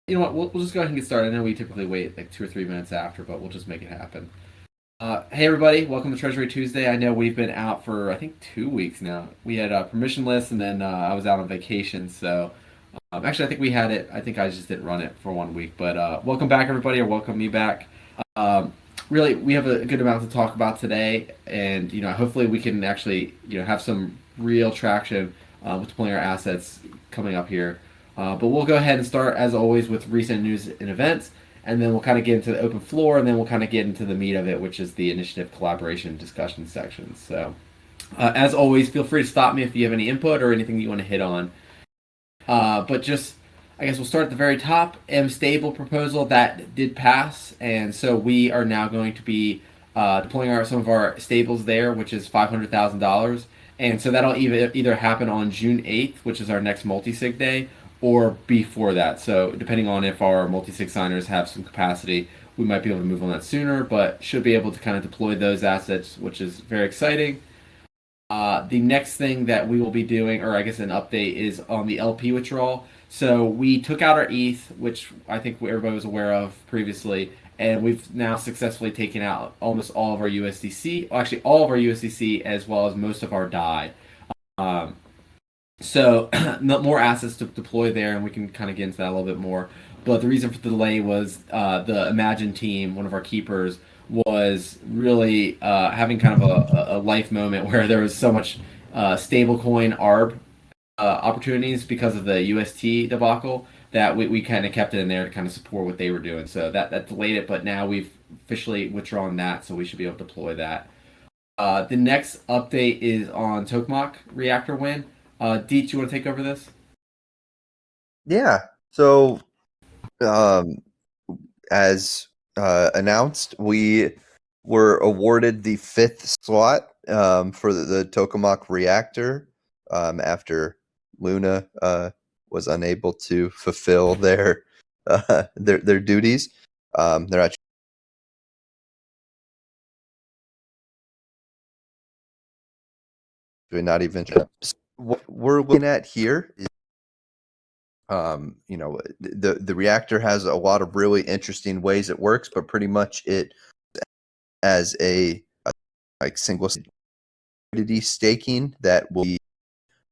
You know what? We'll just go ahead and get started. I know we typically wait like 2 or 3 minutes after, but we'll just make it happen. Hey, everybody. Welcome to Treasury Tuesday. I know we've been out for, I think, 2 weeks now. We had permissionless, and then I was out on vacation. So, actually, I think we had it. I think I just didn't run it for 1 week. But welcome back, everybody, or welcome me back. Um, really, we have a good amount to talk about today. And, hopefully we can actually, have some real traction with deploying our assets coming up here. But we'll go ahead and start, as always, with recent news and events, and then we'll kind of get into the open floor, and then we'll kind of get into the meat of it, which is the initiative collaboration discussion section. So, as always, feel free to stop me if you have any input or anything you want to hit on. But just, I guess we'll start at the very top. M stable proposal that did pass, and so we are now going to be deploying some of our stables there, which is $500,000. And so that'll either happen on June 8th, which is our next multi-sig day, or before that. So depending on if our multi-sig signers have some capacity, we might be able to move on that sooner, but should be able to kind of deploy those assets, which is very exciting. The next thing that we will be doing, or I guess an update, is on the LP withdrawal. So we took out our ETH, which I think everybody was aware of previously, and we've now successfully taken out almost all of our USDC, well, actually all of our USDC, as well as most of our DAI. Um, so more assets to deploy there, and we can kind of get into that a little bit more. But the reason for the delay was the Imagine team, one of our keepers, was really having kind of a life moment where there was so much stablecoin ARB opportunities because of the UST debacle that we kind of kept it in there to kind of support what they were doing. So that delayed it, but now we've officially withdrawn that, so we should be able to deploy that. The next update is on Tokamak reactor win. Deet, you want to take over this? Yeah. So, um, as announced, we were awarded the fifth slot for the tokamak reactor after Luna was unable to fulfill their duties. They're actually not even. What we're looking at here is the reactor has a lot of really interesting ways it works, but pretty much it as a like single liquidity staking that will be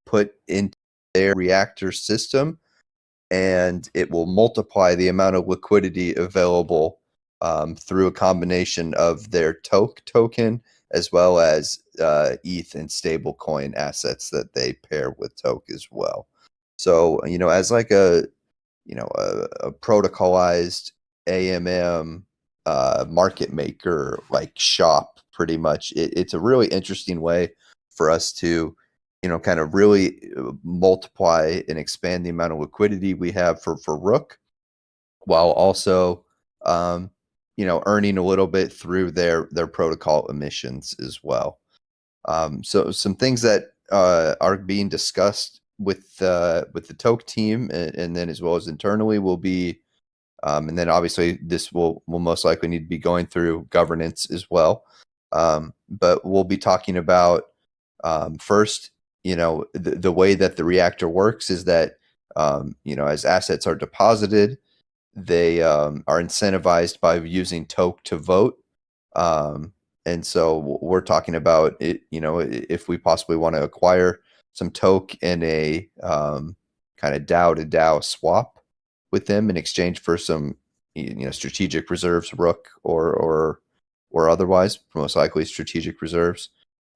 put into their reactor system, and it will multiply the amount of liquidity available through a combination of their token as well as ETH and stablecoin assets that they pair with Tok as well. So, as like a protocolized AMM market maker like shop, pretty much, it's a really interesting way for us to, kind of really multiply and expand the amount of liquidity we have for Rook, while also, earning a little bit through their protocol emissions as well. So some things that are being discussed with the Toke team, and then as well as internally, will be, and then obviously this will most likely need to be going through governance as well. But we'll be talking about first, the way that the reactor works is that as assets are deposited, they are incentivized by using Toke to vote. And so we're talking about it, if we possibly want to acquire some Toke in a kind of DAO to DAO swap with them in exchange for some, strategic reserves, Rook or otherwise, most likely strategic reserves,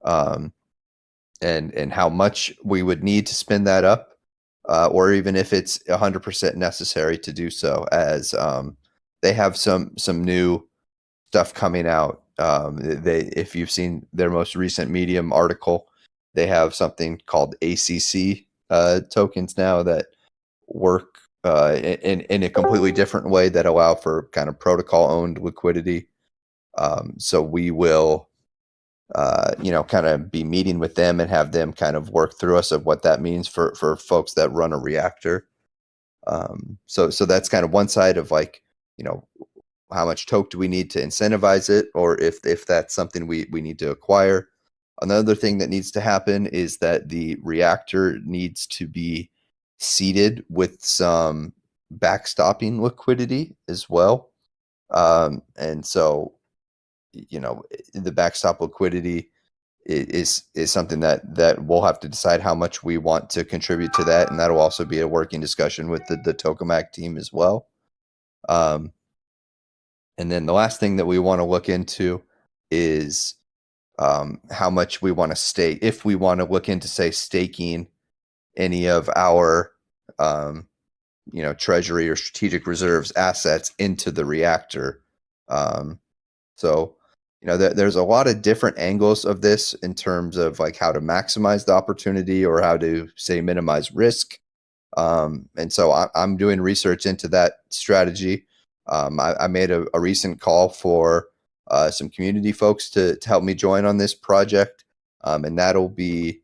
and how much we would need to spin that up, or even if it's 100% necessary to do so, as they have some new stuff coming out. If you've seen their most recent Medium article, they have something called ACC tokens now that work in a completely different way that allow for kind of protocol owned liquidity. So we will, kind of be meeting with them and have them kind of work through us of what that means for folks that run a reactor. So that's kind of one side of, like, how much Toke do we need to incentivize it, or if that's something we need to acquire. Another thing that needs to happen is that the reactor needs to be seeded with some backstopping liquidity as well. And so, the backstop liquidity is something that we'll have to decide how much we want to contribute to that, and that'll also be a working discussion with the tokamak team as well. And then the last thing that we want to look into is how much we want to stake. If we want to look into, say, staking any of our treasury or strategic reserves assets into the reactor. So there's a lot of different angles of this in terms of like how to maximize the opportunity or how to, say, minimize risk. And so I'm doing research into that strategy. I made a recent call for some community folks to help me join on this project. And that'll be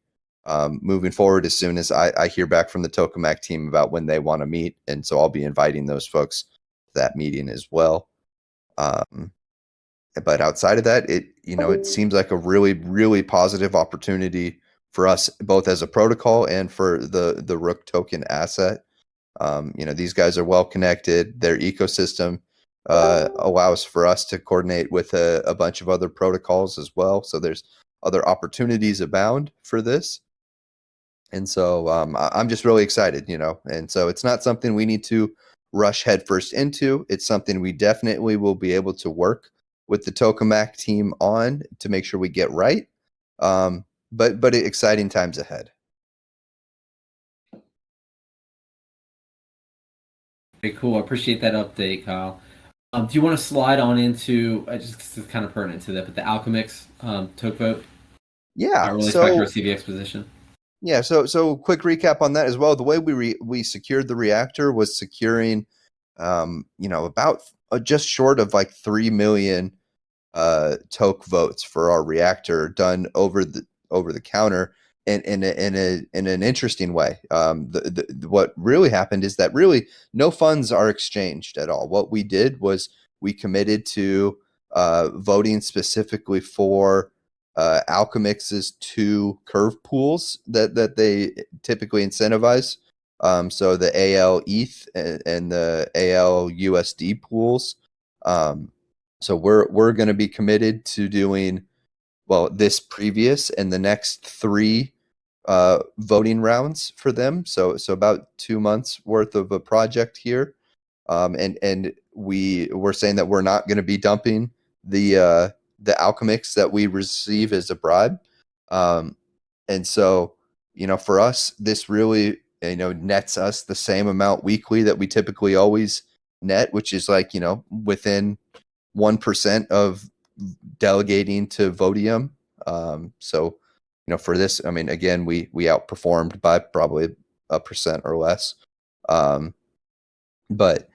moving forward as soon as I hear back from the tokamak team about when they want to meet. And so I'll be inviting those folks to that meeting as well. But outside of that, it seems like a really, really positive opportunity for us, both as a protocol and for the Rook token asset. These guys are well connected. Their ecosystem allows for us to coordinate with a bunch of other protocols as well. So there's other opportunities abound for this. And so I'm just really excited, and so it's not something we need to rush headfirst into. It's something we definitely will be able to work with the tokamak team on to make sure we get right. But exciting times ahead. Very cool. I appreciate that update, Kyle. Do you want to slide on into, just 'cause it's kind of pertinent to that, but the Alchemix toke vote? Yeah. Not really specter CVX position. Yeah. So quick recap on that as well. The way we secured the reactor was securing, about just short of like 3 million toke votes for our reactor done over the counter in an interesting way. What really happened is that really no funds are exchanged at all. What we did was we committed to voting specifically for Alchemix's 2 curve pools that they typically incentivize. So the AL ETH and the AL USD pools. So we're going to be committed to doing this previous and the next 3 voting rounds for them. So about 2 months worth of a project here, and we're saying that we're not going to be dumping the Alchemix that we receive as a bribe, and so for us this really nets us the same amount weekly that we typically always net, which is like within 1% of delegating to Vodium. So, for this, I mean, again, we outperformed by probably 1% or less. But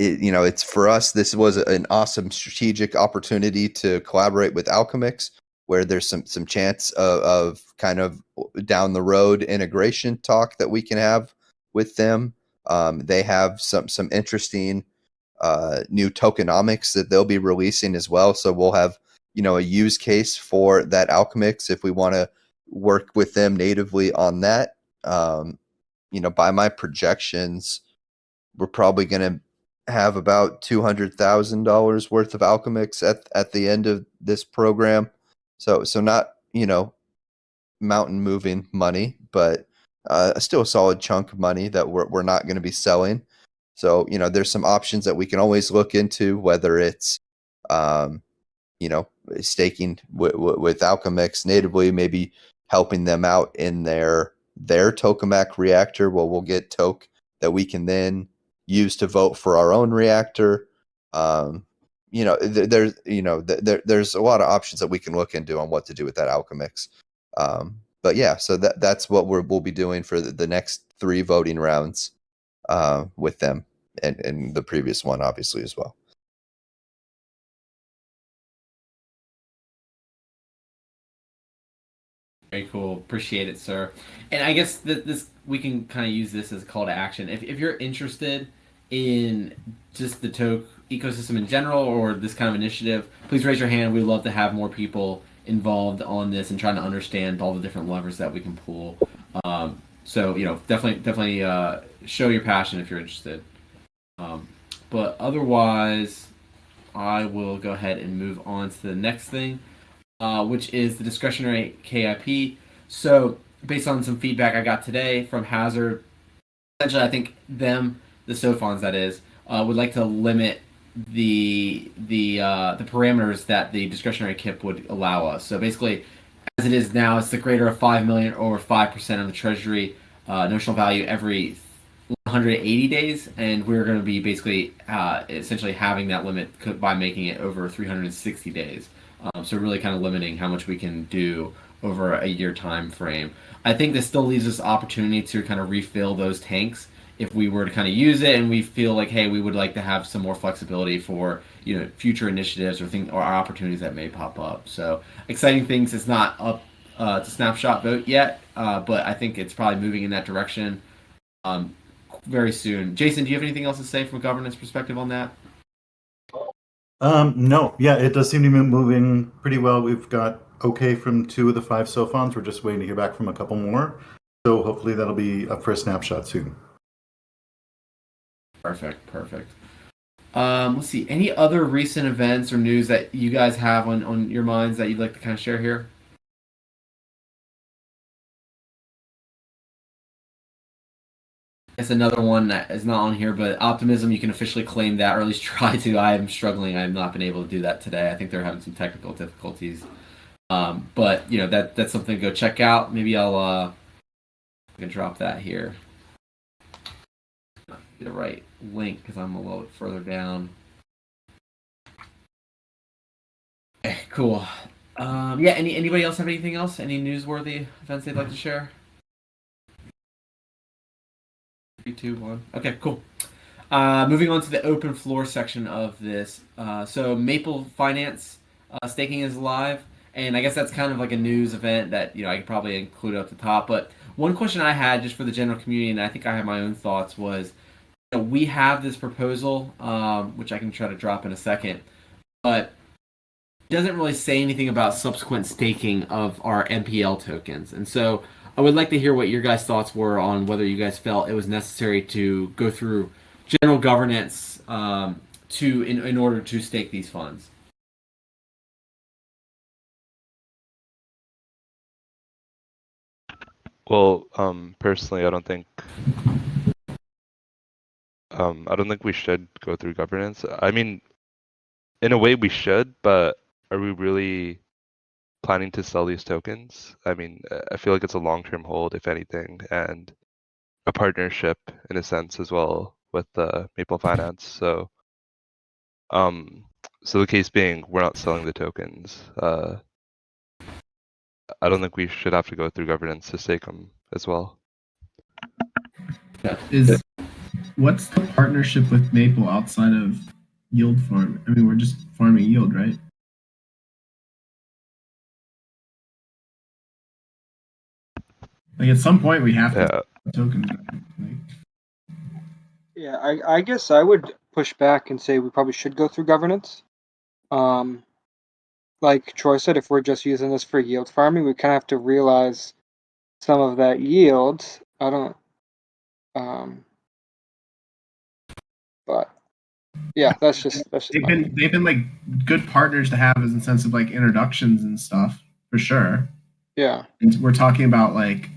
it's for us, this was an awesome strategic opportunity to collaborate with Alchemix, where there's some chance of kind of down the road integration talk that we can have with them. They have some interesting new tokenomics that they'll be releasing as well. So we'll have, a use case for that Alchemix if we want to work with them natively on that. By my projections, we're probably going to have about $200,000 worth of Alchemix at the end of this program. So not, mountain moving money, but still a solid chunk of money that we're not going to be selling. So, there's some options that we can always look into, whether it's, staking with Alchemix natively, maybe helping them out in their tokamak reactor. Well, we'll get toke that we can then use to vote for our own reactor. There's a lot of options that we can look into on what to do with that Alchemix. But yeah, so that's what we'll be doing for the next 3 voting rounds with them, and the previous one obviously as well. Very cool. Appreciate it, sir. And I guess this we can kind of use this as a call to action. If you're interested in just the toke ecosystem in general or this kind of initiative, please raise your hand. We'd love to have more people involved on this and trying to understand all the different levers that we can pull. So definitely show your passion if you're interested. But otherwise, I will go ahead and move on to the next thing, which is the discretionary KIP. So, based on some feedback I got today from Hazard, essentially, I think the SOFONs that is, would like to limit the parameters that the discretionary KIP would allow us. So basically, as it is now, it's the greater of 5 million or 5% of the Treasury notional value every 180 days, and we're going to be basically essentially having that limit by making it over 360 days. So really kind of limiting how much we can do over a year time frame. I think this still leaves us opportunity to kind of refill those tanks if we were to kind of use it and we feel like, hey, we would like to have some more flexibility for future initiatives or opportunities that may pop up. So exciting things. It's not up to snapshot vote yet, but I think it's probably moving in that direction very soon. Jason, do you have anything else to say from a governance perspective on that? No, yeah, it does seem to be moving pretty well. We've got okay from 2 of the 5 SOFONs. We're just waiting to hear back from a couple more. So hopefully that'll be up for a snapshot soon. Perfect. Let's see. Any other recent events or news that you guys have on your minds that you'd like to kind of share here? It's another one that is not on here, but Optimism, you can officially claim that, or at least try to. I am struggling. I have not been able to do that today. I think they're having some technical difficulties. But that's something to go check out. Maybe I can drop that here. Get the right link because I'm a little bit further down. Okay, cool. Yeah. Anybody else have anything else? Any newsworthy events they'd like to share? 3, 2, 1. Okay, cool. Moving on to the open floor section of this. So Maple Finance staking is live, and I guess that's kind of like a news event that I could probably include up the top. But one question I had just for the general community, and I think I have my own thoughts, was we have this proposal, which I can try to drop in a second, but it doesn't really say anything about subsequent staking of our MPL tokens, and so I would like to hear what your guys' thoughts were on whether you guys felt it was necessary to go through general governance in order to stake these funds. Well, personally, I don't think we should go through governance. I mean, in a way we should, but are we really planning to sell these tokens? I mean, I feel like it's a long-term hold, if anything, and a partnership in a sense as well with Maple Finance. So the case being, we're not selling the tokens. I don't think we should have to go through governance to stake them as well. What's the partnership with Maple outside of yield farm? I mean, we're just farming yield, right? Like at some point we have to tokens. Yeah, I guess I would push back and say we probably should go through governance. Like Troy said, if we're just using this for yield farming, we kind of have to realize some of that yield. I don't. But yeah, that's just they've been like good partners to have as in sense of like introductions and stuff for sure. Yeah, and we're talking about like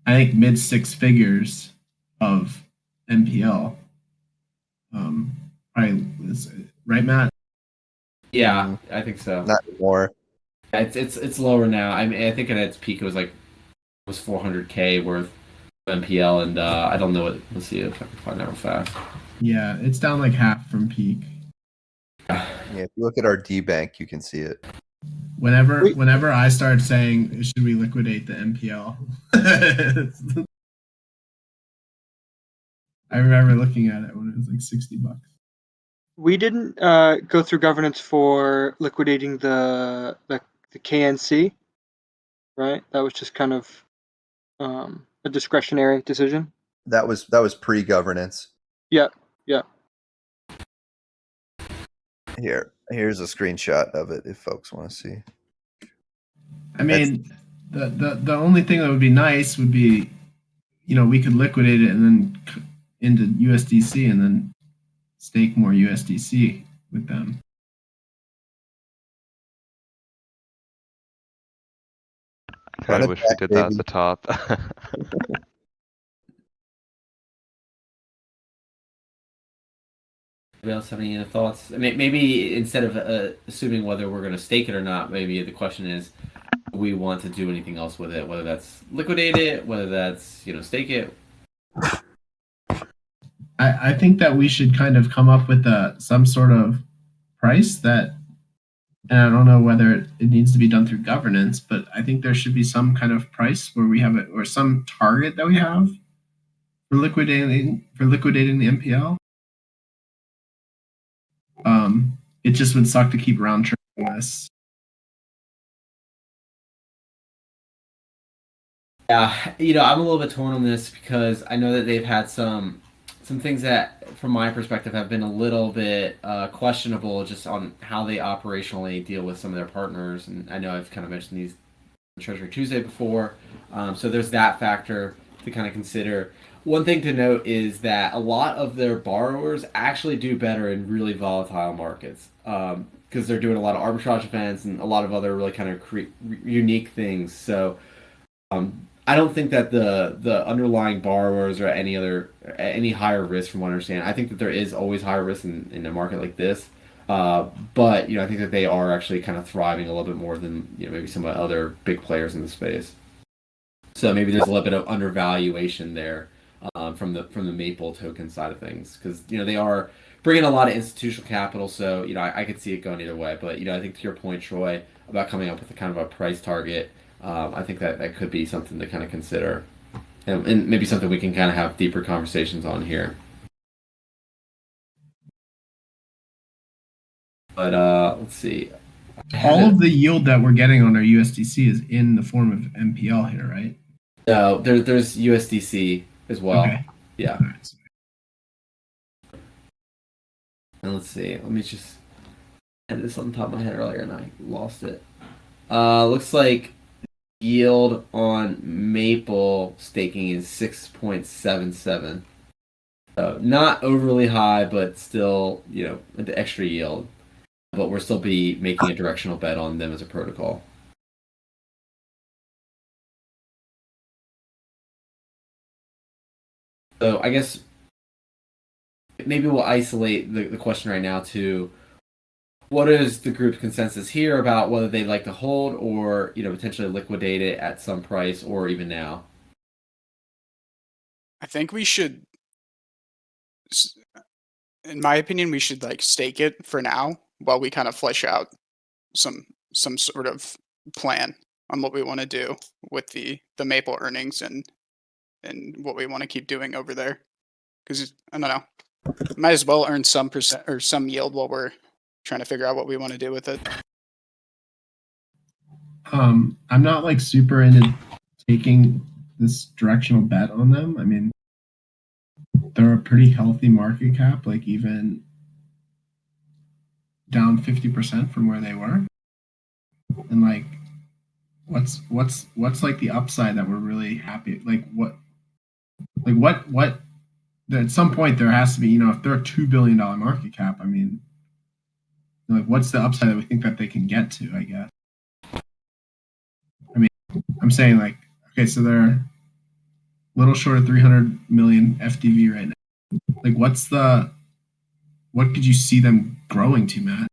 I think mid 6 figures of MPL. Right, Matt? Yeah, I think so. Not anymore. It's lower now. I mean, I think at its peak it was 400K worth of MPL, and I don't know what. Let's see if I can find that real fast. Yeah, it's down like half from peak. Yeah, if you look at our D bank, you can see it. Whenever I start saying, should we liquidate the MPL? I remember looking at it when it was like $60. we didn't go through governance for liquidating the KNC, right? That was just kind of a discretionary decision. That was pre-governance. Yeah. Here's a screenshot of it if folks want to see. I mean, the only thing that would be nice would be, we could liquidate it and then into USDC and then stake more USDC with them. Kind Run of it wish we back, did that at baby. the top. Anybody else have any other thoughts? I mean, maybe instead of assuming whether we're going to stake it or not, maybe the question is, do we want to do anything else with it? Whether that's liquidate it, whether that's stake it. I think that we should kind of come up with some sort of price that, and I don't know whether it needs to be done through governance, but I think there should be some kind of price where we have it, or some target that we have for liquidating the MPL. It just would suck to keep round tripping this. Yeah, I'm a little bit torn on this because I know that they've had some things that, from my perspective, have been a little bit questionable just on how they operationally deal with some of their partners. And I know I've kind of mentioned these on Treasury Tuesday before. So there's that factor to kind of consider. One thing to note is that a lot of their borrowers actually do better in really volatile markets because they're doing a lot of arbitrage events and a lot of other really kind of unique things. So I don't think that the underlying borrowers are any higher risk from what I understand. I think that there is always higher risk in a market like this. But I think that they are actually kind of thriving a little bit more than maybe some of the other big players in the space. So maybe there's a little bit of undervaluation there from the Maple token side of things because they are bringing a lot of institutional capital. So I could see it going either way. But I think to your point, Troy, about coming up with a kind of a price target. I think that could be something to kind of consider, and maybe something we can kind of have deeper conversations on here. But let's see. All of the yield that we're getting on our USDC is in the form of MPL here, right? No, there's USDC as well. Okay. Yeah. All right. And let's see. Let me just. I had this on the top of my head earlier and I lost it. Looks like yield on Maple staking is 6.77. So not overly high, but still, the extra yield. But we're still be making a directional bet on them as a protocol. So I guess maybe we'll isolate the question right now to what is the group's consensus here about whether they'd like to hold or potentially liquidate it at some price or even now? I think we should, in my opinion, we should stake it for now while we kind of flesh out some sort of plan on what we want to do with the Maple earnings and what we want to keep doing over there. Because I don't know, might as well earn some percent or some yield while we're trying to figure out what we want to do with it. I'm not super into taking this directional bet on them. I mean, they're a pretty healthy market cap, even down 50% from where they were. And what's the upside that we're really happy? What at some point there has to be, if they're a $2 billion market cap, I mean, what's the upside that we think that they can get to, I guess? I mean, I'm saying okay, so they're a little short of 300 million FDV right now. What could you see them growing to, Matt?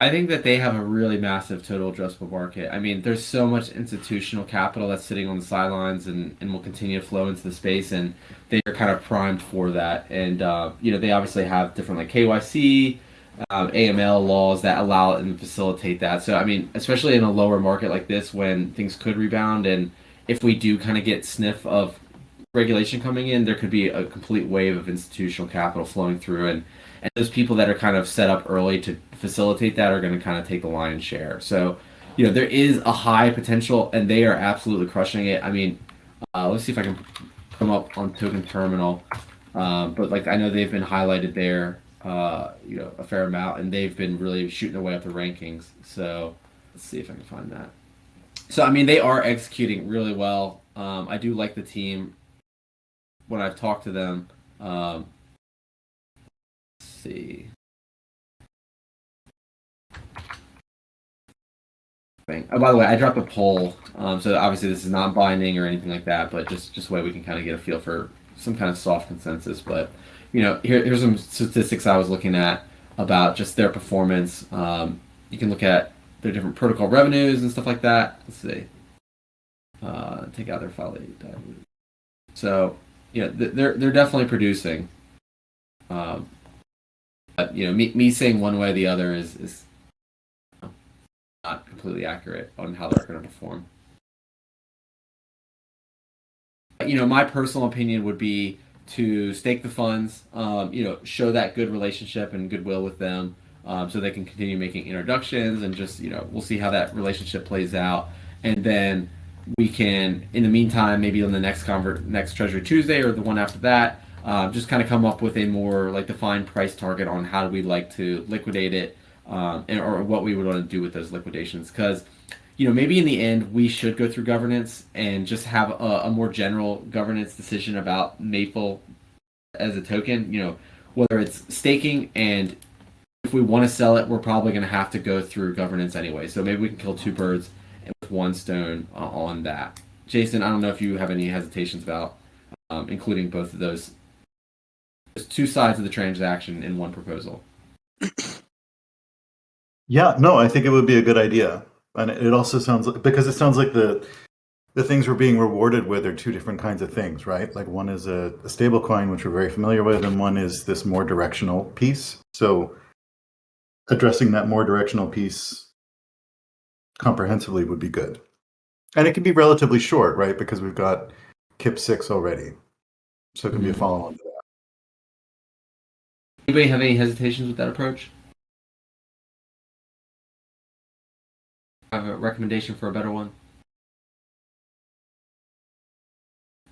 I think that they have a really massive total addressable market. I mean, there's so much institutional capital that's sitting on the sidelines and will continue to flow into the space, and they are kind of primed for that. And they obviously have different KYC, AML laws that allow and facilitate that. So I mean, especially in a lower market like this, when things could rebound, and if we do kind of get sniff of regulation coming in, there could be a complete wave of institutional capital flowing through, and those people that are kind of set up early to facilitate that are going to kind of take the lion's share. So, there is a high potential, and they are absolutely crushing it. I mean, let's see if I can come up on Token Terminal. But I know they've been highlighted there, a fair amount, and they've been really shooting their way up the rankings. So let's see if I can find that. So I mean, they are executing really well. I do like the team when I've talked to them. see. Oh, by the way, I dropped a poll, so obviously this is not binding or anything like that, but just a way we can kind of get a feel for some kind of soft consensus. But here's some statistics I was looking at about just their performance. You can look at their different protocol revenues and stuff like that. Let's see. Take out their file. So they're definitely producing. But me saying one way or the other is not completely accurate on how they're going to perform. My personal opinion would be to stake the funds, show that good relationship and goodwill with them, so they can continue making introductions, and just we'll see how that relationship plays out, and then we can, in the meantime, maybe on the next Treasury Tuesday or the one after that, just kind of come up with a more defined price target on how we like to liquidate it, or what we would want to do with those liquidations. Because maybe in the end we should go through governance and just have a more general governance decision about Maple as a token. Whether it's staking, and if we want to sell it, we're probably going to have to go through governance anyway. So maybe we can kill two birds with one stone on that. Jason, I don't know if you have any hesitations about including both of those. There's two sides of the transaction in one proposal. Yeah, no, I think it would be a good idea. And it also sounds like, because it sounds like the things we're being rewarded with are two different kinds of things, right? Like one is a stable coin, which we're very familiar with, and one is this more directional piece. So addressing that more directional piece comprehensively would be good. And it can be relatively short, right? Because we've got KIP6 already. So it can be a follow-on to that. Anybody have any hesitations with that approach? Have a recommendation for a better one?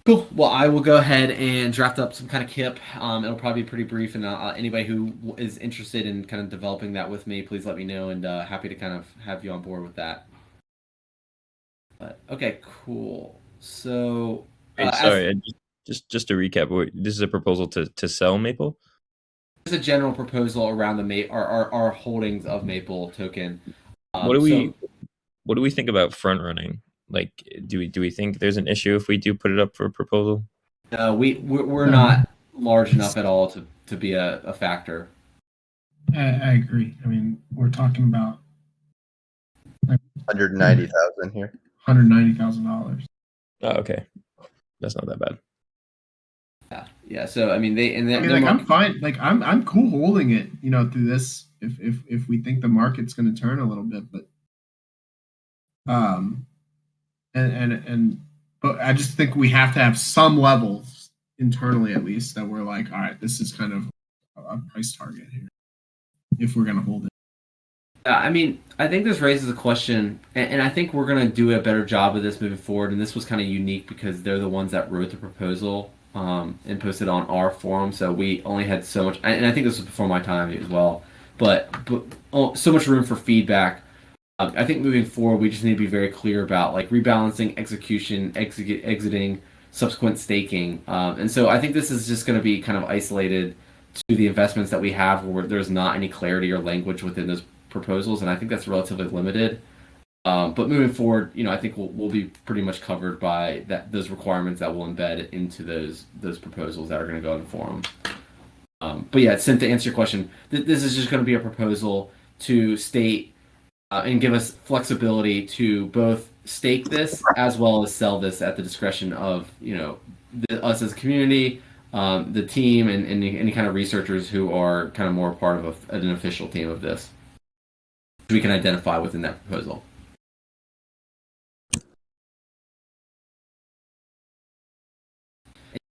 Cool. Well, I will go ahead and draft up some kind of KIP. It'll probably be pretty brief, and anybody who is interested in kind of developing that with me, please let me know, and happy to kind of have you on board with that. But okay, cool. So, sorry, just to recap, this is a proposal to sell Maple. It's a general proposal around the our holdings of Maple token. What do we think about front running? Like, do we think there's an issue if we do put it up for a proposal? No, we're not large enough at all to be a factor. I agree. I mean, we're talking about $190,000 here. $190,000. Oh, okay, that's not that bad. Yeah. So I mean, I'm fine. Like I'm cool holding it, through this if we think the market's going to turn a little bit, but but I just think we have to have some levels internally, at least, that we're like, all right, this is kind of a price target here if we're going to hold it. I mean, I think this raises a question, and I think we're going to do a better job of this moving forward. And this was kind of unique because they're the ones that wrote the proposal and posted on our forum, so we only had so much. And I think this was before my time as well, but so much room for feedback. I think moving forward, we just need to be very clear about rebalancing, execution, exiting, subsequent staking, and so I think this is just going to be kind of isolated to the investments that we have, where there's not any clarity or language within those proposals, and I think that's relatively limited. But moving forward, I think we'll be pretty much covered by those requirements that we'll embed into those proposals that are going to go in the forum. But yeah, Sim, to answer your question, this is just going to be a proposal to state and give us flexibility to both stake this as well as sell this at the discretion of us as a community, the team, and any kind of researchers who are kind of more part of an official team of this. We can identify within that proposal.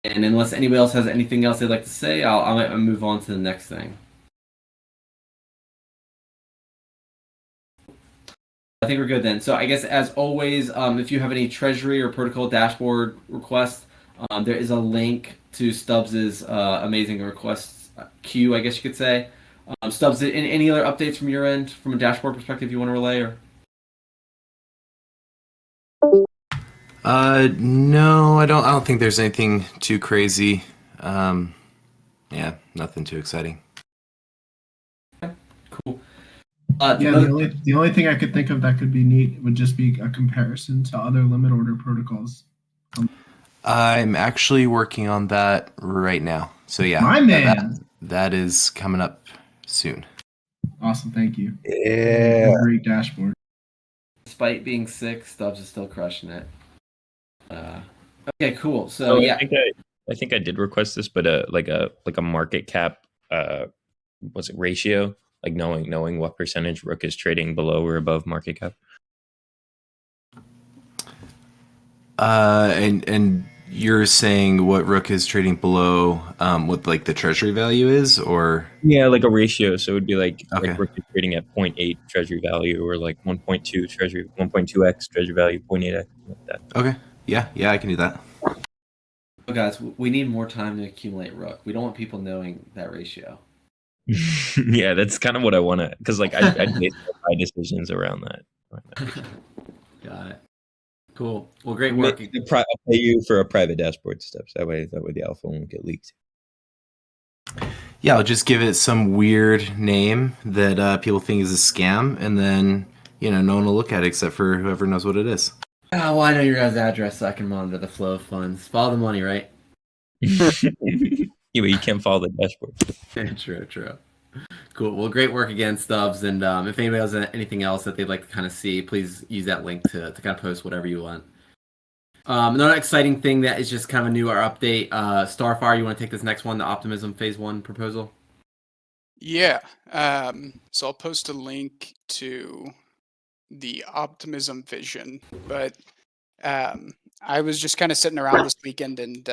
And unless anybody else has anything else they'd like to say, I'll move on to the next thing. I think we're good then. So I guess, as always, if you have any Treasury or protocol dashboard requests, there is a link to Stubbs's amazing requests queue, I guess you could say. Stubbs, any other updates from your end, from a dashboard perspective, you want to relay? Or? No, I don't think there's anything too crazy. Yeah, nothing too exciting. Cool. Yeah, the only thing I could think of that could be neat would just be a comparison to other limit order protocols. I'm actually working on that right now. So yeah, My man. that is coming up soon. Awesome, thank you. Yeah. A great dashboard. Despite being sick, Stubbs is still crushing it. Okay, cool. So yeah, I think I did request this, but like a market cap was it ratio, like knowing what percentage Rook is trading below or above market cap. And you're saying what Rook is trading below what like the treasury value is, or Yeah, like a ratio. So it would be like Okay. Rook is trading at 0.8 treasury value, or like 1.2 treasury, 1.2x treasury value, 0.8x, like that. okay, yeah, I can do that. well, guys, we need more time to accumulate Rook. We don't want people knowing that ratio. Yeah, that's kind of what I want to, because like I base my decisions around that. Got it. Cool. Well, great work. I'll pay you for a private dashboard steps. That way the alpha won't get leaked. Yeah, I'll just give it some weird name that people think is a scam, and then no one will look at it except for whoever knows what it is. Oh, well, I know your guys' address, so I can monitor the flow of funds. Follow the money, right? Yeah, but you can't follow the dashboard. True. Cool. Well, great work again, Stubbs. And if anybody has anything else that they'd like to kind of see, please use that link to kind of post whatever you want. Another exciting thing that is just kind of a newer update. Starfire, you want to take this next one, the Optimism Phase 1 proposal? Yeah. So I'll post a link to the Optimism vision. But I was just kind of sitting around this weekend and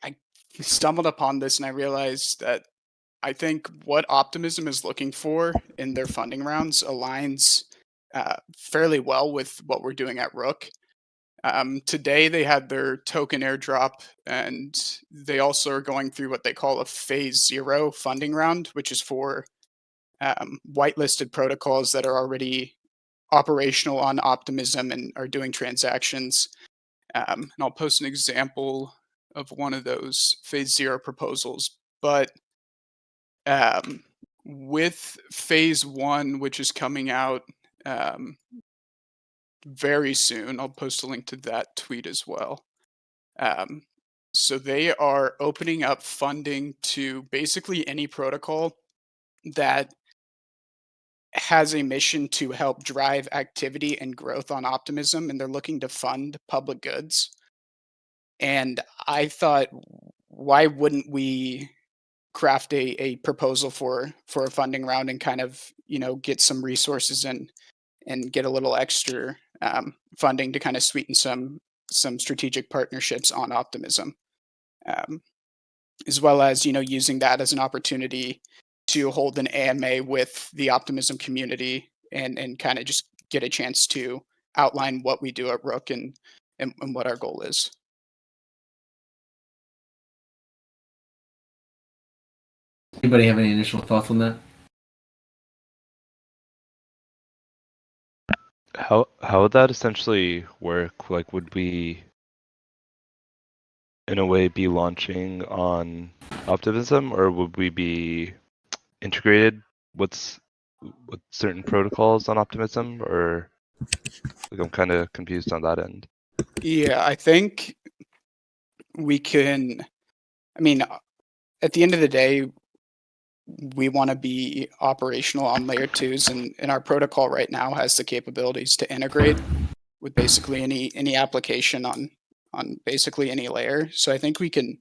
I stumbled upon this and I realized that I think what Optimism is looking for in their funding rounds aligns fairly well with what we're doing at Rook. Today they had their token airdrop, and they also are going through what they call a phase 0 funding round, which is for whitelisted protocols that are already operational on Optimism and are doing transactions. And I'll post an example of one of those phase 0 proposals. But with phase 1, which is coming out very soon, I'll post a link to that tweet as well. So they are opening up funding to basically any protocol that has a mission to help drive activity and growth on Optimism, and they're looking to fund public goods. And I thought, why wouldn't we craft a proposal for a funding round and kind of get some resources and get a little extra funding to kind of sweeten some strategic partnerships on Optimism, as well as using that as an opportunity to hold an AMA with the Optimism community and kind of just get a chance to outline what we do at Rook and what our goal is. Anybody have any initial thoughts on that? How would that essentially work? Like, would we, in a way, be launching on Optimism, or would we be integrated with certain protocols on Optimism? Or like, I'm kind of confused on that end. Yeah, I think we can. I mean, at the end of the day, we want to be operational on layer 2s, and our protocol right now has the capabilities to integrate with basically any application on basically any layer. So I think we can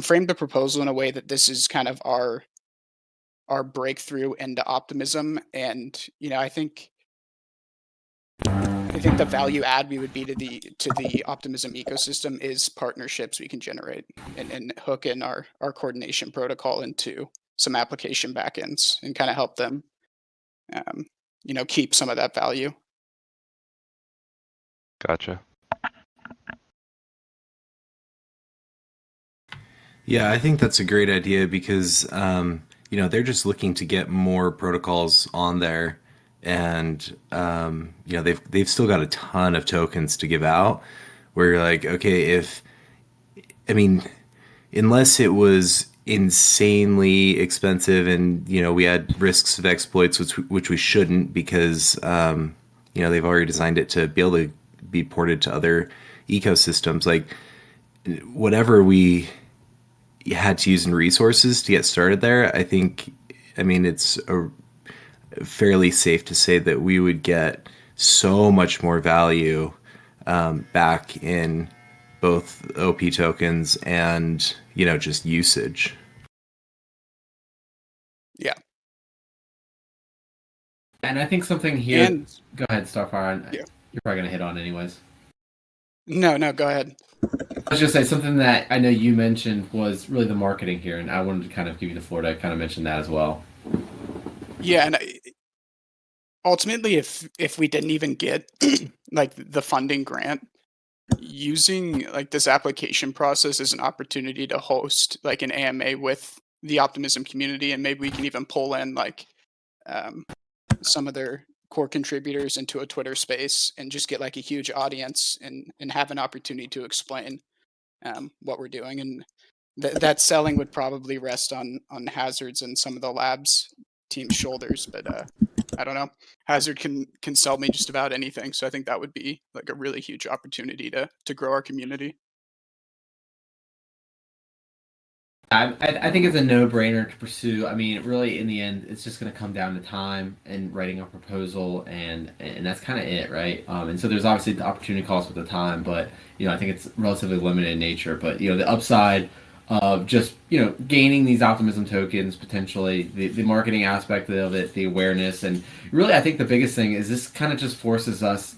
frame the proposal in a way that this is kind of our breakthrough into Optimism. And I think the value add we would be to the Optimism ecosystem is partnerships we can generate and hook in our coordination protocol into some application backends and kind of help them keep some of that value. Gotcha. Yeah, I think that's a great idea because they're just looking to get more protocols on there, and they've still got a ton of tokens to give out. Where you're like, okay, unless it was insanely expensive, and we had risks of exploits, which we shouldn't, because they've already designed it to be able to be ported to other ecosystems. Like, whatever we had to use in resources to get started there, it's fairly safe to say that we would get so much more value back in both OP tokens and just usage. Yeah. And I think something here. And go ahead, Starfire. Yeah. You're probably gonna hit on anyways. no, go ahead. I was just say something that I know you mentioned was really the marketing here, and I wanted to kind of give you the floor to kind of mention that as well. Yeah, and ultimately, if we didn't even get like the funding grant, using like this application process as an opportunity to host like an AMA with the Optimism community, and maybe we can even pull in like some of their core contributors into a Twitter space and just get like a huge audience and have an opportunity to explain what we're doing. And that selling would probably rest on Hazard's and some of the labs team's shoulders, but I don't know. Hazard can sell me just about anything, so I think that would be like a really huge opportunity to grow our community. I think it's a no-brainer to pursue. I mean, really, in the end, it's just going to come down to time and writing a proposal, and that's kind of it, right? And so there's obviously the opportunity cost with the time, but I think it's relatively limited in nature. But the upside of just gaining these Optimism tokens, potentially the marketing aspect of it, the awareness, and really, I think the biggest thing is this kind of just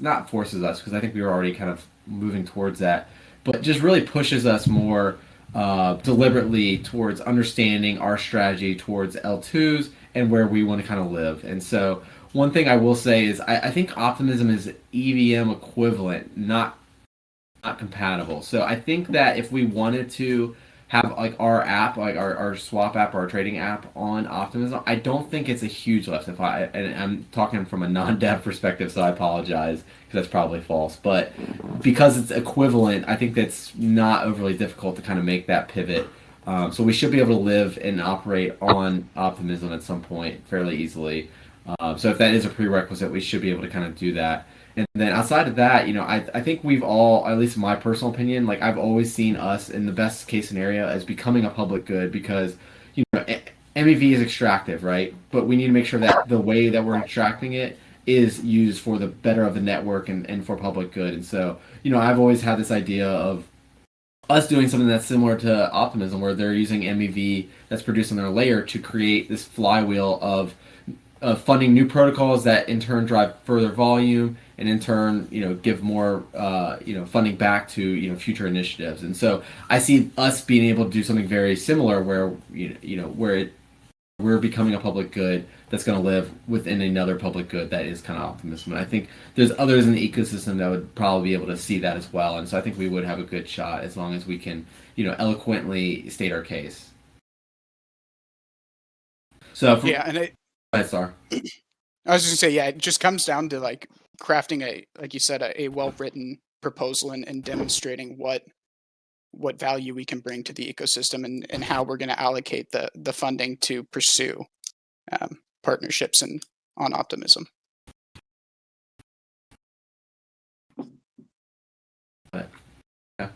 not forces us, because I think we were already kind of moving towards that, but just really pushes us more deliberately towards understanding our strategy towards L2s and where we want to kind of live. And so one thing I will say is I think Optimism is EVM equivalent, not compatible. So I think that if we wanted to have like our app, like our swap app or our trading app on Optimism, I don't think it's a huge lift. And I'm talking from a non-dev perspective, so I apologize because that's probably false. But because it's equivalent, I think that's not overly difficult to kind of make that pivot. So we should be able to live and operate on Optimism at some point fairly easily. So if that is a prerequisite, we should be able to kind of do that. And then outside of that, I think we've all, at least in my personal opinion, like I've always seen us in the best case scenario as becoming a public good, because MEV is extractive, right? But we need to make sure that the way that we're extracting it is used for the better of the network and for public good. And so, I've always had this idea of us doing something that's similar to Optimism, where they're using MEV that's produced on their layer to create this flywheel of funding new protocols that in turn drive further volume, and in turn, give more, funding back to, future initiatives. And so I see us being able to do something very similar, where, we're becoming a public good that's going to live within another public good that is kind of Optimism. And I think there's others in the ecosystem that would probably be able to see that as well. And so I think we would have a good shot as long as we can, eloquently state our case. So Yeah, and go ahead, Star. I was just gonna say, yeah, it just comes down to like crafting like you said, a well-written proposal and demonstrating what value we can bring to the ecosystem and how we're going to allocate the funding to pursue partnerships on Optimism. Yeah.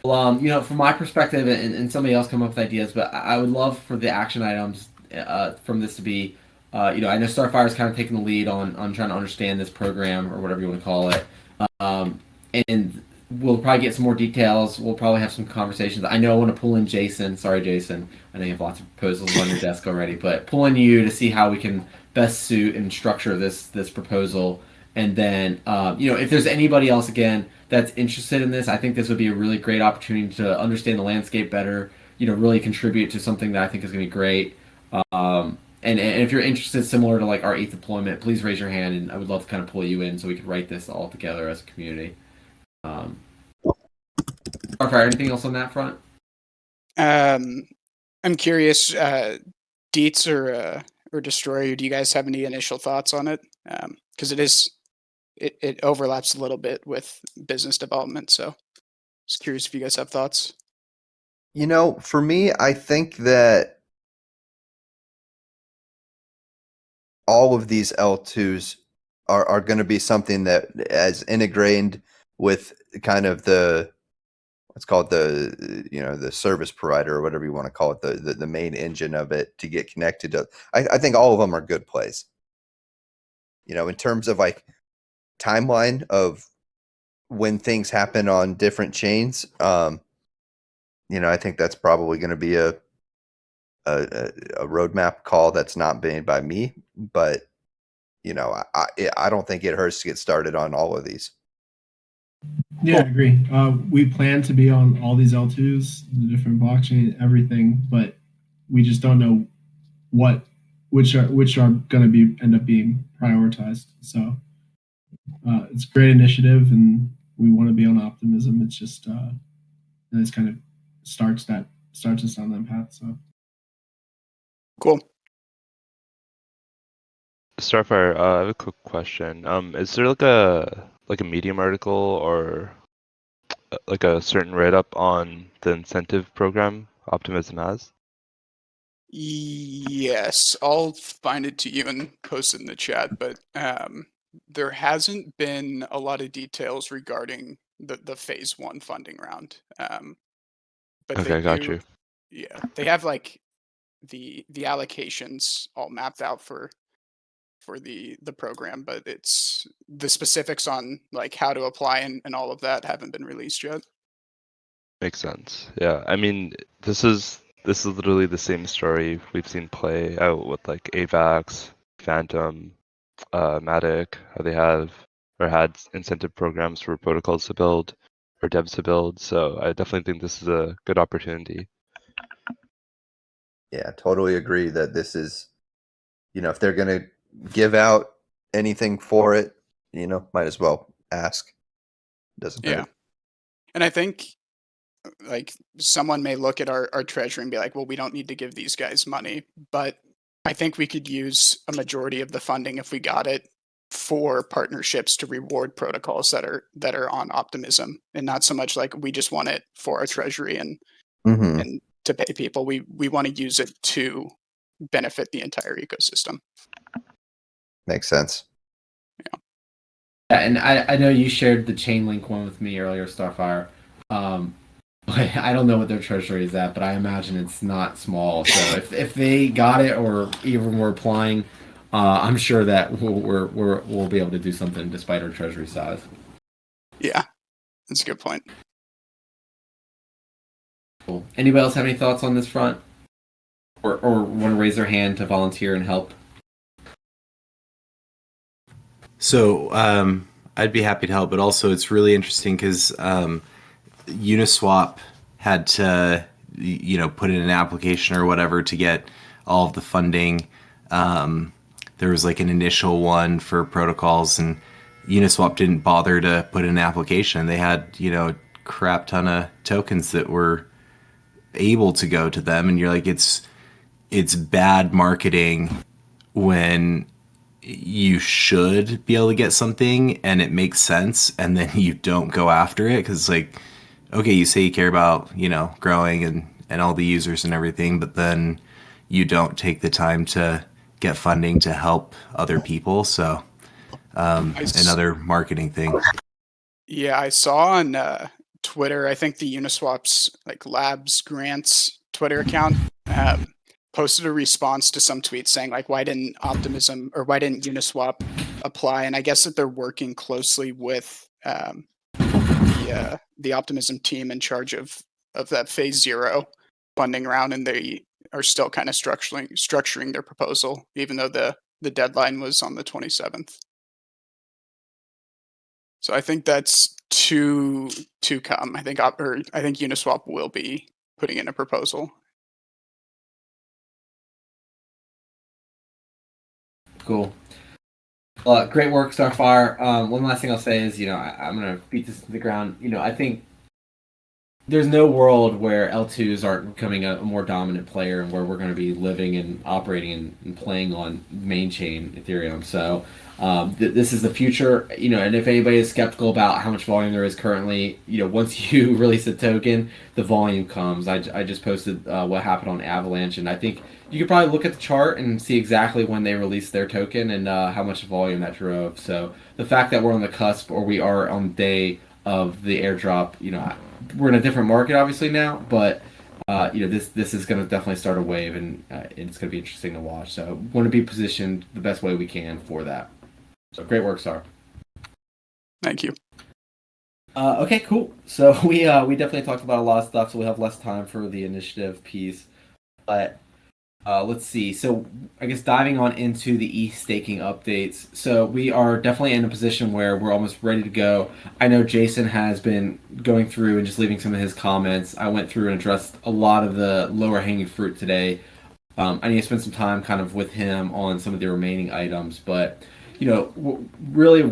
Well, from my perspective, and somebody else come up with ideas, but I would love for the action items from this to be, I know Starfire's kind of taking the lead on trying to understand this program, or whatever you want to call it, and we'll probably get some more details. We'll probably have some conversations. I know I want to pull in Jason. Sorry, Jason. I know you have lots of proposals on your desk already, but pull in you to see how we can best suit and structure this proposal. And then, if there's anybody else, again, that's interested in this, I think this would be a really great opportunity to understand the landscape better, really contribute to something that I think is going to be great. And if you're interested, similar to like our 8th deployment, please raise your hand, and I would love to kind of pull you in so we could write this all together as a community. Anything else on that front? I'm curious, Dietz or Destroyer, do you guys have any initial thoughts on it? Because it overlaps a little bit with business development, so just curious if you guys have thoughts. For me, I think that all of these L2s are going to be something that as integrated with kind of let's call it the service provider or whatever you want to call it, the main engine of it to get connected to. I think all of them are good plays. In terms of like timeline of when things happen on different chains, I think that's probably going to be a roadmap call that's not made by me, but I don't think it hurts to get started on all of these. Yeah, I agree. We plan to be on all these L2s, the different blockchain, everything, but we just don't know which are going to be end up being prioritized. So it's a great initiative, and we want to be on Optimism. It's just and it's kind of starts us on that path. So Cool. Starfire, I have a quick question. Is there like a Medium article or like a certain write-up on the incentive program Optimism has? Yes, I'll find it to you and post it in the chat, but there hasn't been a lot of details regarding the phase 1 funding round. But Okay, got you. Yeah, they have like the allocations all mapped out for the program, but it's the specifics on like how to apply and all of that haven't been released yet. Makes sense. Yeah, I mean, this is literally the same story we've seen play out with like AVAX, Phantom, Matic, how they have or had incentive programs for protocols to build or devs to build. So I definitely think this is a good opportunity. Yeah, totally agree that this is, if they're going to give out anything for it, might as well ask. Doesn't Yeah. hurt. And I think like someone may look at our treasury and be like, well, we don't need to give these guys money, but I think we could use a majority of the funding if we got it for partnerships to reward protocols that are on Optimism, and not so much like we just want it for our treasury and to pay people. We want to use it to benefit the entire ecosystem. Makes sense. Yeah, and I know you shared the chain link one with me earlier, Starfire. I don't know what their treasury is at, but I imagine it's not small. So if they got it or even were applying, I'm sure that we'll be able to do something despite our treasury size. Yeah, that's a good point. Cool. Anybody else have any thoughts on this front, or want to raise their hand to volunteer and help? So I'd be happy to help, but also it's really interesting because Uniswap had to, put in an application or whatever to get all of the funding. There was like an initial one for protocols, and Uniswap didn't bother to put in an application. They had, a crap ton of tokens that were able to go to them, and you're like, it's bad marketing when you should be able to get something and it makes sense, and then you don't go after it because like, okay, you say you care about growing and all the users and everything, but then you don't take the time to get funding to help other people. So another marketing thing. Yeah, I saw on Twitter, I think the Uniswap's like Labs Grants Twitter account posted a response to some tweet saying like, why didn't Uniswap apply? And I guess that they're working closely with the Optimism team in charge of that phase 0 funding round, and they are still kind of structuring their proposal, even though the deadline was on the 27th. So I think that's to come. I think Uniswap will be putting in a proposal. Cool. Well, great work, Starfire. One last thing I'll say is, I'm going to beat this to the ground. I think there's no world where L2s aren't becoming a more dominant player and where we're going to be living and operating and playing on main chain Ethereum. So this is the future, and if anybody is skeptical about how much volume there is currently, once you release a token, the volume comes. I just posted what happened on Avalanche, and I think you could probably look at the chart and see exactly when they released their token and how much volume that drove. So the fact that we're on the cusp, or we are on the day of the airdrop, we're in a different market obviously now, but this is going to definitely start a wave, and it's going to be interesting to watch. So want to be positioned the best way we can for that. So great work, Sar. Thank you. Okay, cool. So we definitely talked about a lot of stuff, so we have less time for the initiative piece, but let's see. So I guess diving on into the ETH staking updates. So we are definitely in a position where we're almost ready to go. I know Jason has been going through and just leaving some of his comments. I went through and addressed a lot of the lower hanging fruit today. I need to spend some time kind of with him on some of the remaining items. But, really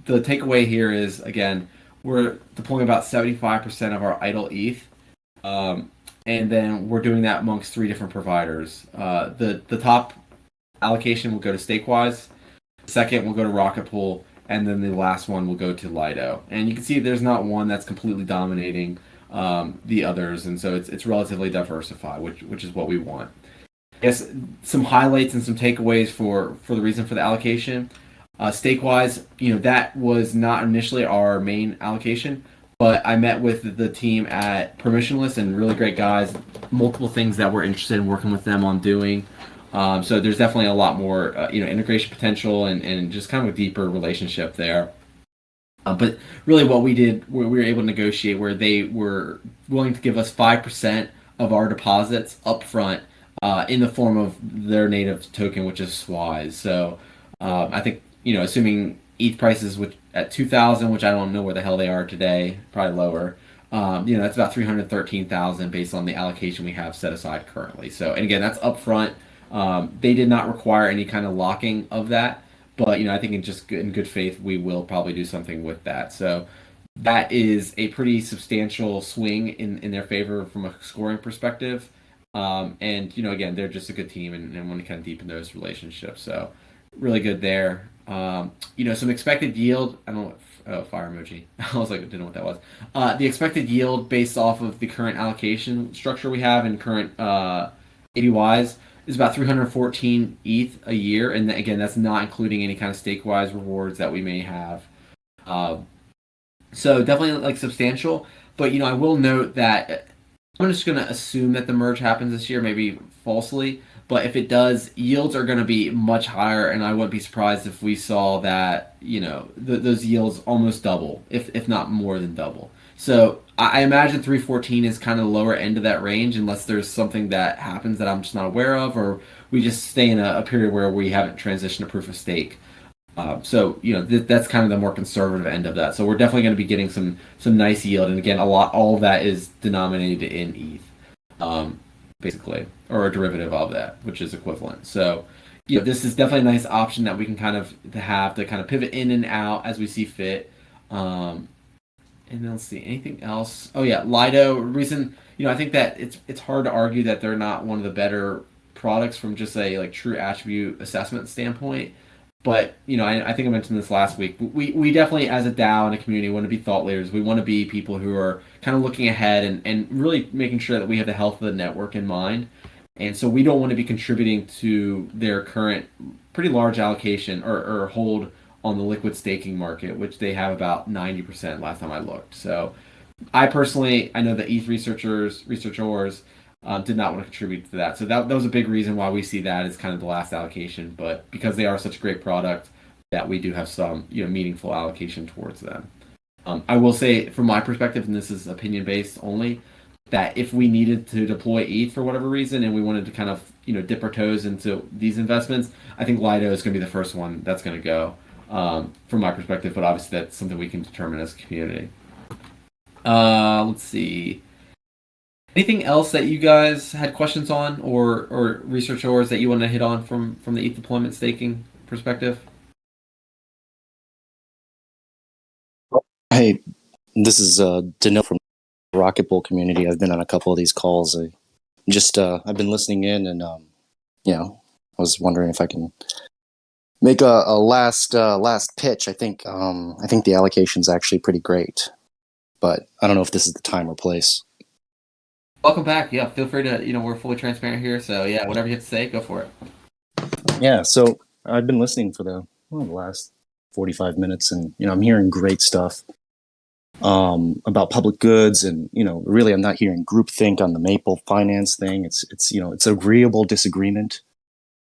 the takeaway here is, again, we're deploying about 75% of our idle ETH. And then we're doing that amongst 3 different providers. The top allocation will go to Stakewise, the second will go to Rocket Pool, and then the last one will go to Lido. And you can see there's not one that's completely dominating the others, and so it's relatively diversified, which is what we want. I guess some highlights and some takeaways for the reason for the allocation. Stakewise, that was not initially our main allocation, but I met with the team at Permissionless, and really great guys, multiple things that we're interested in working with them on doing. So there's definitely a lot more integration potential and just kind of a deeper relationship there. But really what we did, we were able to negotiate where they were willing to give us 5% of our deposits up front in the form of their native token, which is SWIZE. So I think, assuming ETH prices at 2,000, which I don't know where the hell they are today, probably lower. That's about 313,000 based on the allocation we have set aside currently. So, and again, that's upfront. They did not require any kind of locking of that, but I think in good faith, we will probably do something with that. So that is a pretty substantial swing in their favor from a scoring perspective. And again, they're just a good team and want to kind of deepen those relationships. So really good there. Some expected yield. I don't know. Fire emoji. I was like, I didn't know what that was. The expected yield based off of the current allocation structure we have and current APYs is about 314 ETH a year, and again, that's not including any kind of Stakewise rewards that we may have. So definitely substantial. But I will note that I'm just going to assume that the merge happens this year, maybe falsely. But if it does, yields are going to be much higher, and I wouldn't be surprised if we saw that, those yields almost double, if not more than double. So I imagine 314 is kind of the lower end of that range, unless there's something that happens that I'm just not aware of, or we just stay in a period where we haven't transitioned to proof of stake. So that's kind of the more conservative end of that. So we're definitely going to be getting some nice yield, and again, all of that is denominated in ETH. Basically, or a derivative of that, which is equivalent. So, this is definitely a nice option that we can kind of have to kind of pivot in and out as we see fit. And then let's see, anything else? Oh yeah, Lido. Reason, I think that it's hard to argue that they're not one of the better products from just a true attribute assessment standpoint. But I think I mentioned this last week. We definitely, as a DAO and a community, want to be thought leaders. We want to be people who are kind of looking ahead and really making sure that we have the health of the network in mind. And so we don't want to be contributing to their current pretty large allocation or hold on the liquid staking market, which they have about 90% last time I looked. So I know that ETH researchers did not want to contribute to that. So that was a big reason why we see that as kind of the last allocation. But because they are such a great product, that we do have some meaningful allocation towards them. I will say, from my perspective, and this is opinion based only, that if we needed to deploy ETH for whatever reason and we wanted to kind of dip our toes into these investments, I think Lido is going to be the first one that's going to go from my perspective. But obviously that's something we can determine as a community. Let's see. Anything else that you guys had questions on or researchers that you want to hit on from the ETH deployment staking perspective? Hey, this is Danil from Rocket Bowl community. I've been on a couple of these calls. I've been listening in, and I was wondering if I can make a last pitch. I think the allocation is actually pretty great, but I don't know if this is the time or place. Welcome back. Yeah, feel free to, we're fully transparent here. So yeah, whatever you have to say, go for it. Yeah, so I've been listening for the last 45 minutes, and I'm hearing great stuff about public goods, and really I'm not hearing groupthink on the Maple finance thing. It's agreeable disagreement.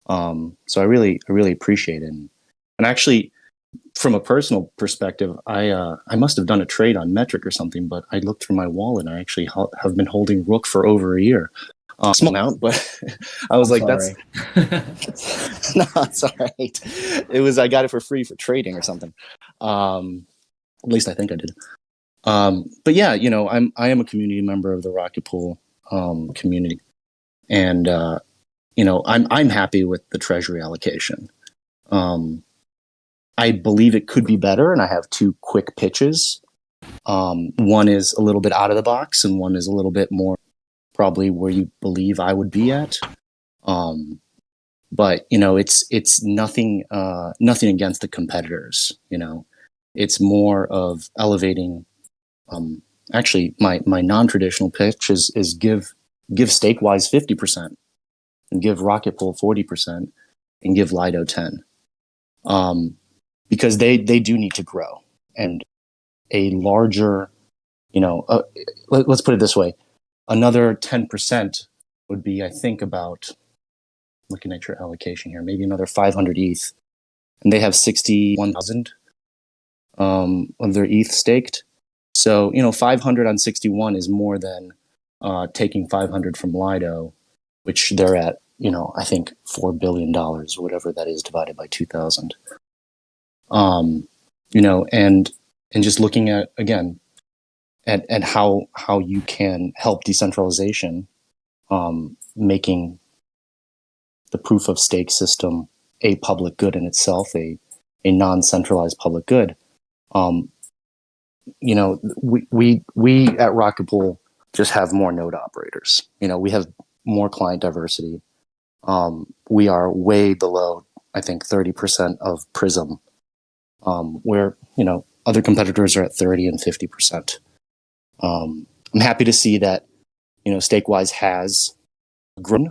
So I really appreciate it, and actually, from a personal perspective, I must have done a trade on Metric or something, but I looked through my wallet and I actually have been holding Rook for over a year. Small amount, but I was Sorry. that's no, it's all right. I got it for free for trading or something. At least I think I did. But yeah, I am a community member of the Rocket Pool community, and I'm happy with the Treasury allocation. I believe it could be better, and I have two quick pitches. One is a little bit out of the box, and one is a little bit more probably where you believe I would be at. But it's nothing against the competitors. It's more of elevating. Actually, my non-traditional pitch is give Stakewise 50%, and give Rocket Pool 40%, and give Lido 10%. Because they do need to grow, and a larger, let's put it this way, another 10% would be, I think, about, looking at your allocation here, maybe another 500 ETH, and they have 61,000 of their ETH staked. So 500 on 61 is more than taking 500 from Lido, which they're at, I think $4 billion, or whatever that is, divided by 2,000. And just looking at, again, at how you can help decentralization, making the proof of stake system a public good in itself, a non-centralized public good. We at Rocket Pool just have more node operators. We have more client diversity. We are way below, I think, 30% of Prism, where other competitors are at 30 and 50%. I'm happy to see that Stakewise has grown.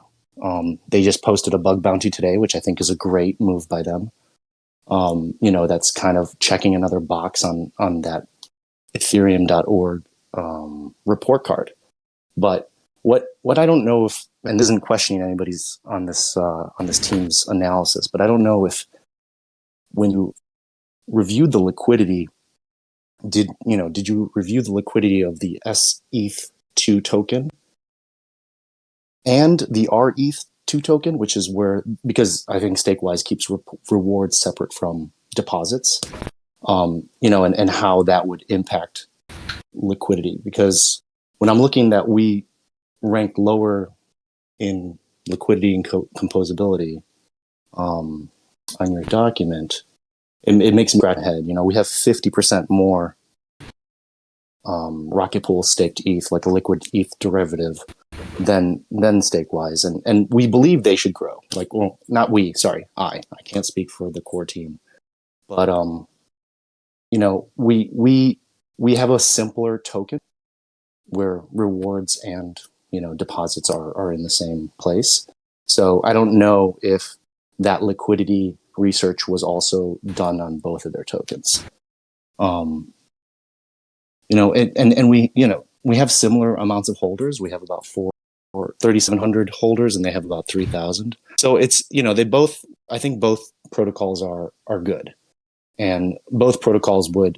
They just posted a bug bounty today, which I think is a great move by them. That's kind of checking another box on that Ethereum.org report card. But what I don't know if, and this isn't questioning anybody's on this team's analysis, but I don't know if when you reviewed the liquidity, did you review the liquidity of the SETH2 token and the RETH2 token, which is because I think Stakewise keeps rewards separate from deposits, and how that would impact liquidity. Because when I'm looking that we rank lower in liquidity and composability on your document, it makes me scratch my head. We have 50% more Rocket Pool staked ETH, like a liquid ETH derivative, than Stakewise, and we believe they should grow. Not we, sorry, I can't speak for the core team, but we have a simpler token where rewards and deposits are in the same place. So I don't know if that liquidity research was also done on both of their tokens. And we have similar amounts of holders. We have about 3,700 holders, and they have about 3,000. So it's, I think both protocols are good, and both protocols would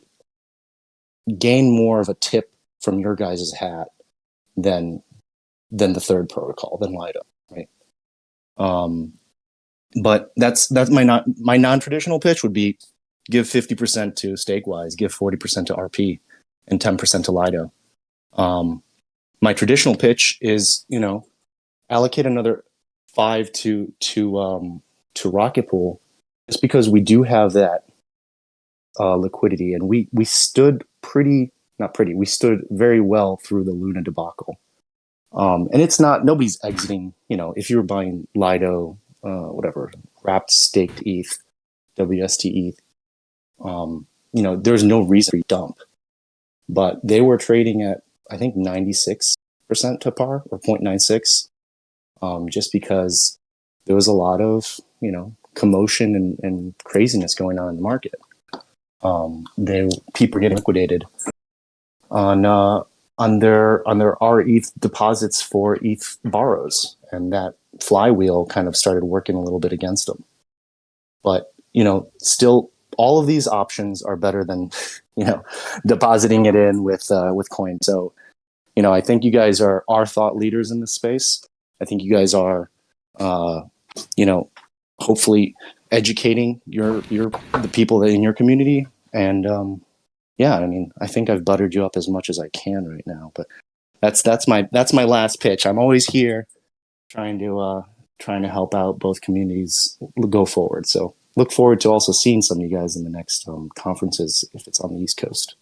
gain more of a tip from your guys' hat than the third protocol, than Lido, right? But that's my non-traditional pitch would be give 50% to Stakewise, give 40% to RP, and 10% to Lido. My traditional pitch is, allocate another 5 to Rocket Pool, just because we do have that liquidity, and we stood pretty not pretty. We stood very well through the Luna debacle. And it's not, nobody's exiting, if you were buying Lido, whatever, wrapped staked ETH, WST ETH, there's no reason to dump. But they were trading at, I think, 96% to par or 0.96, just because there was a lot of, commotion and craziness going on in the market. People were getting liquidated on their RETH deposits for ETH borrows, and that flywheel kind of started working a little bit against them. But still, all of these options are better than depositing it in with coin. So I think you guys are thought leaders in this space. I think you guys are hopefully educating the people in your community. And I think I've buttered you up as much as I can right now, but that's my last pitch. I'm always here trying to help out both communities go forward. So look forward to also seeing some of you guys in the next conferences if it's on the East Coast.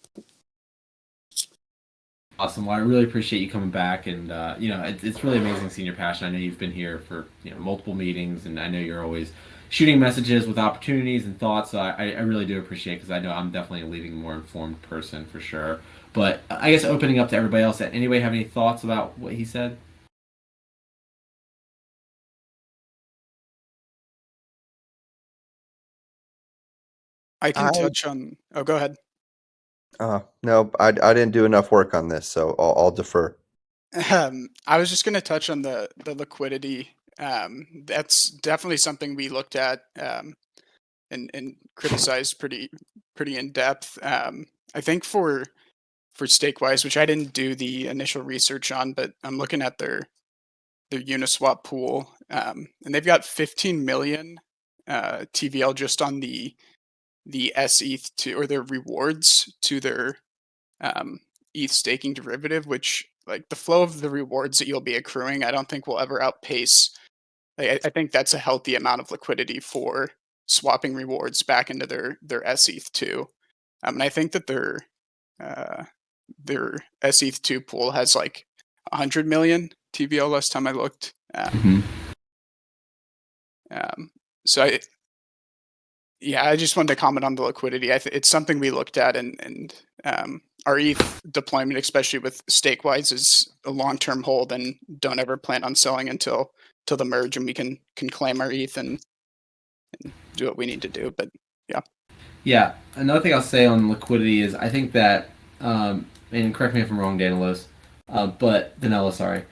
Awesome. Well, I really appreciate you coming back, and it's really amazing seeing your passion. I know you've been here for multiple meetings, and I know you're always shooting messages with opportunities and thoughts. So I really do appreciate it, because I know I'm definitely leaving a more informed person for sure. But I guess opening up to everybody else, anybody have any thoughts about what he said? I can touch on. Oh, go ahead. No, I didn't do enough work on this, so I'll defer. I was just going to touch on the liquidity. That's definitely something we looked at and criticized pretty in depth. I think for Stakewise, which I didn't do the initial research on, but I'm looking at their Uniswap pool, and they've got 15 million TVL just on the SETH or their rewards to their ETH staking derivative, which like the flow of the rewards that you'll be accruing, I don't think will ever outpace. I think that's a healthy amount of liquidity for swapping rewards back into their SETH2. And I think that their SETH2 pool has like 100 million TVL last time I looked. So I just wanted to comment on the liquidity. It's something we looked at, and our ETH deployment, especially with Stakewise, is a long-term hold, and don't ever plan on selling until the merge, and we can claim our ETH and do what we need to do. But yeah. Another thing I'll say on liquidity is I think that, and correct me if I'm wrong, Danilo, sorry.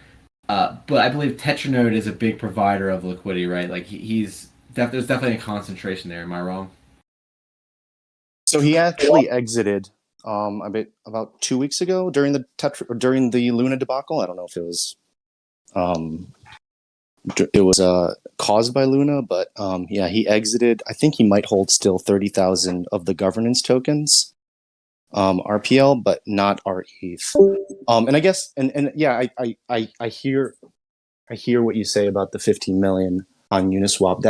But I believe Tetranode is a big provider of liquidity, right? Like there's definitely a concentration there. Am I wrong? So he actually exited about 2 weeks ago during the Luna debacle. I don't know if it was caused by Luna, but he exited. I think he might hold still 30,000 of the governance tokens, RPL, but not our ETH. And I guess I hear what you say about the 15 million on Uniswap.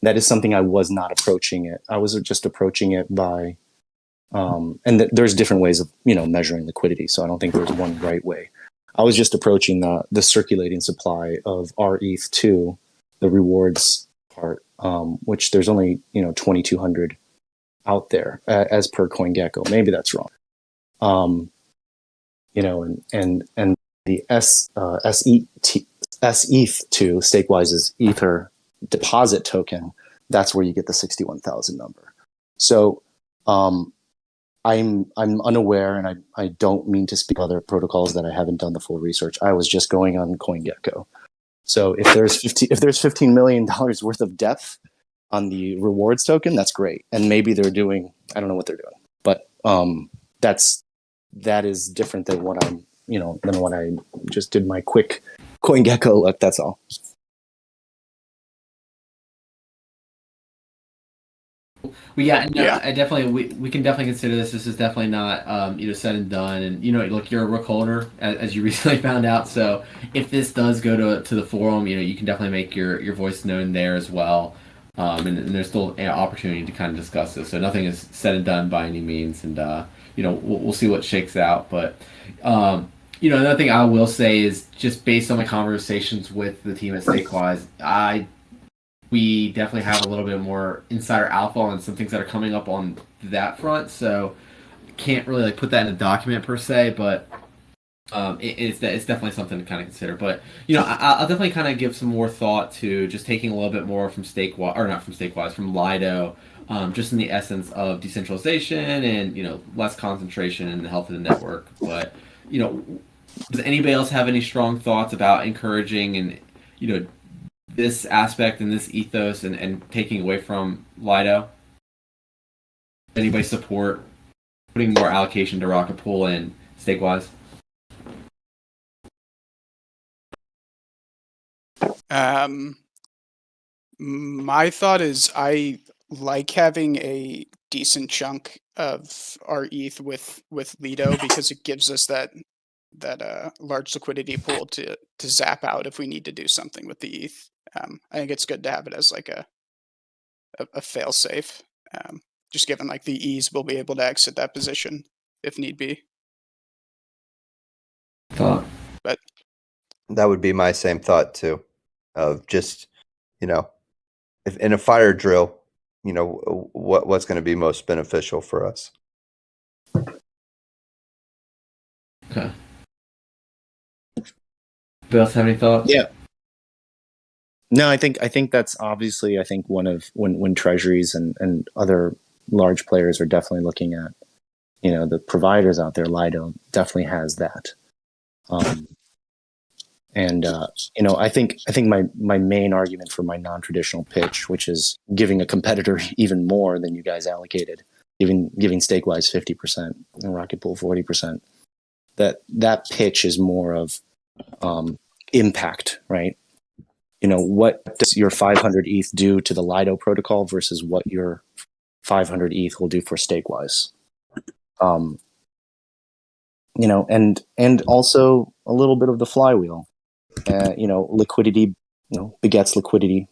That is something I was not approaching it. I was just approaching it by, there's different ways of measuring liquidity. So I don't think there's one right way. I was just approaching the circulating supply of our ETH2, the rewards part, which there's only 2,200 out there as per CoinGecko. Maybe that's wrong. And the SETH2, Stakewise's Ether deposit token, that's where you get the 61,000 number. So I'm unaware, and I don't mean to speak other protocols that I haven't done the full research. I was just going on CoinGecko. So if there's $15 million worth of depth on the rewards token, that's great. And maybe they're doing, I don't know what they're doing, but that is different than what I'm than what I just did my quick CoinGecko look. That's all. Well, I definitely we can definitely consider this. This is definitely not said and done. And look, you're a Rook holder, as you recently found out. So if this does go to the forum, you can definitely make your voice known there as well. And there's still an opportunity to kind of discuss this. So nothing is said and done by any means. And we'll see what shakes out. But another thing I will say is just based on my conversations with the team at Stakewise, we definitely have a little bit more insider alpha on some things that are coming up on that front. So can't really put that in a document per se, but it's definitely something to kind of consider. But I'll definitely kind of give some more thought to just taking a little bit more from from Lido, just in the essence of decentralization and less concentration in the health of the network. But does anybody else have any strong thoughts about encouraging and this aspect and this ethos and taking away from Lido? Anybody support putting more allocation to Rocket Pool and Stakewise? My thought is I like having a decent chunk of our ETH with Lido because it gives us that large liquidity pool to zap out if we need to do something with the ETH. I think it's good to have it as like a fail safe. Just given like the ease, we'll be able to exit that position if need be. Thought. But That would be my same thought too, of just if in a fire drill, what's going to be most beneficial for us. Okay. Anybody else have any thoughts? Yeah. No, I think that's obviously one of when treasuries and other large players are definitely looking at the providers out there. Lido definitely has that. I think my main argument for my non-traditional pitch, which is giving a competitor even more than you guys allocated, giving Stakewise 50% and Rocket Pool 40%, that pitch is more of impact, right? What does your 500 ETH do to the Lido protocol versus what your 500 ETH will do for Stakewise? And also a little bit of the flywheel. Liquidity, begets liquidity.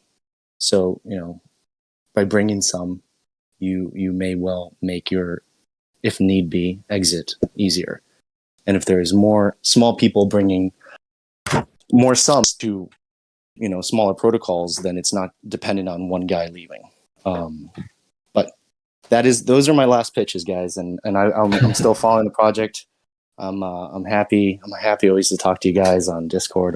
So, by bringing some, you may well make your, if need be, exit easier. And if there is more small people bringing more sums to, smaller protocols, then it's not dependent on one guy leaving. But those are my last pitches, guys. And I'm still following the project. I'm happy always to talk to you guys on Discord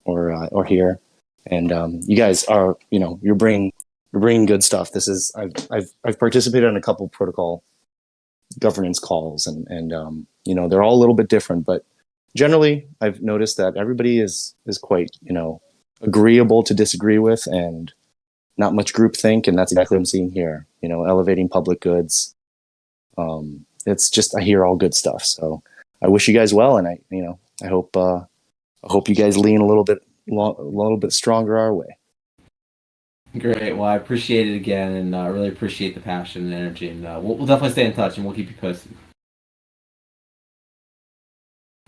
or here, and you guys are you're bringing good stuff. This is I've participated in a couple protocol governance calls, and they're all a little bit different, but generally I've noticed that everybody is quite agreeable to disagree with, and not much groupthink, and that's exactly what I'm seeing here. Elevating public goods. It's just I hear all good stuff, so I wish you guys well, and I hope you guys lean a little bit stronger our way. Great. Well, I appreciate it again, and I really appreciate the passion and energy, and we'll definitely stay in touch, and we'll keep you posted.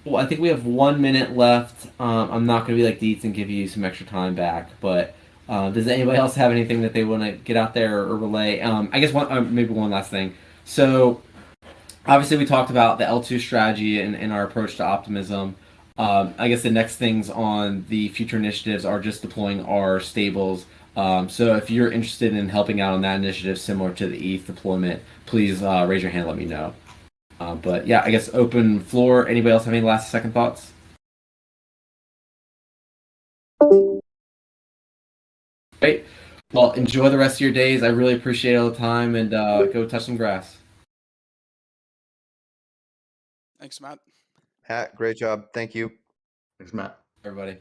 Well, I think we have 1 minute left. I'm not going to be like Dietz and give you some extra time back, but does anybody else have anything that they want to get out there or relay? I guess maybe one last thing. So, obviously, we talked about the L2 strategy and our approach to optimism. I guess the next things on the future initiatives are just deploying our stables. So if you're interested in helping out on that initiative similar to the ETH deployment, please raise your hand and let me know. But yeah, I guess open floor. Anybody else have any last second thoughts? Great. Well, enjoy the rest of your days. I really appreciate all the time, and go touch some grass. thanks, Matt. Hat, great job. Thank you. Thanks, Matt. Everybody.